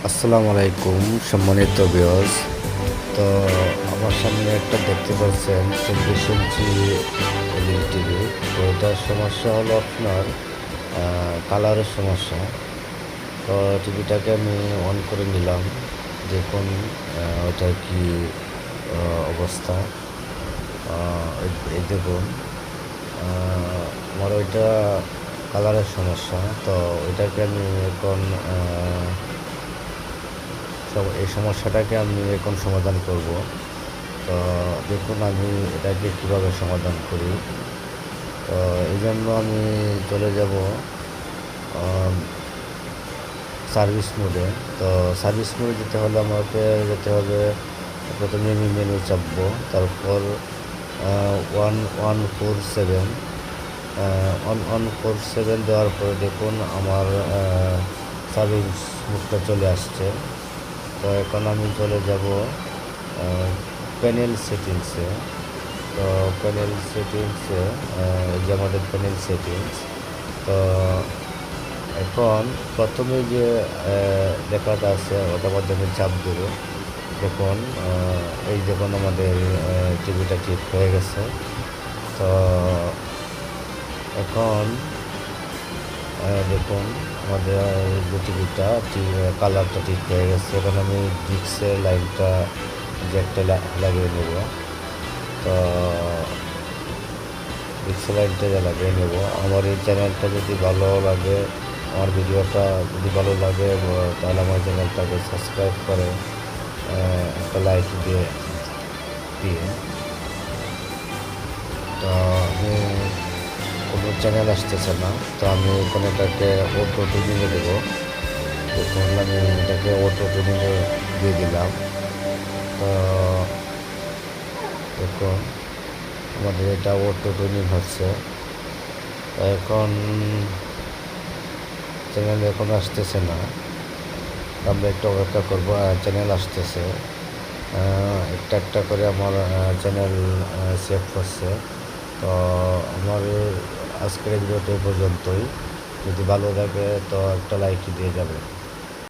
আসসালামু আলাইকুম সম্মানিত ভিউয়ার্স। তো আমার সামনে একটা দেখতে পাচ্ছেন 24 ইঞ্চি এলইডি টিভি। তো এটার সমস্যা হলো আপনার কালারের সমস্যা। তো টিভিটাকে আমি অন করে নিলাম, দেখুন ওটার কি অবস্থা। এই দেখুন, আমার ওইটা কালারের সমস্যা। তো ওইটাকে আমি এখন এই সমস্যাটাকে আমি এখন সমাধান করব। তো দেখুন আমি এটাকে কিভাবে সমাধান করি। তো এই জন্য আমি চলে যাব সার্ভিস মোডে। তো সার্ভিস মোডে যেতে হলে আমাকে যেতে হবে, প্রথমে আমি মেনু চাপবো, তারপর 1147 1147 দেওয়ার পরে দেখুন আমার সার্ভিস মোডটা চলে আসছে। তো এখন আমি চলে যাব প্যানেল সেটিংসে। তো প্যানেল সেটিংসে যে আমাদের প্যানেল সেটিংস। তো এখন প্রথমে যে লেখাটা আছে ওটার মধ্যে আমি চাপ দেবো। দেখুন এই দেখুন আমাদের টিভিটা ঠিক হয়ে গেছে। তো এখন দেখুন আমাদের যে টিভিটা কালারটা ঠিক হয়ে গেছে। এখন আমি ডিক্সের লাইনটা যে একটা লাগিয়ে নেব। তো ডিক্সের লাইনটা লাগিয়ে নেব। আমার এই চ্যানেলটা যদি ভালো লাগে, আমার ভিডিওটা যদি ভালো লাগে, তাহলে আমার চ্যানেলটাকে সাবস্ক্রাইব করে একটা লাইক দিয়ে দিয়ে তো আমি কোনো চ্যানেল আসতেছে না, তো আমি এখন এটাকে অটো টুনিংয়ে দেবো। দেখুন আমি এটাকে অটো টুনিংয়ে দিয়ে দিলাম। তো দেখুন আমাদের এটা অটো টুনিং হচ্ছে। তো এখন চ্যানেল এখন আসতেছে না, আমরা একটু অপেক্ষা করবো। চ্যানেল আসতেছে, একটা একটা করে আমার চ্যানেল সেভ করছে। তো আমার আজকের ভিডিওটা এই পর্যন্তই। যদি ভালো লাগে তো একটা লাইক দিয়ে যাবে।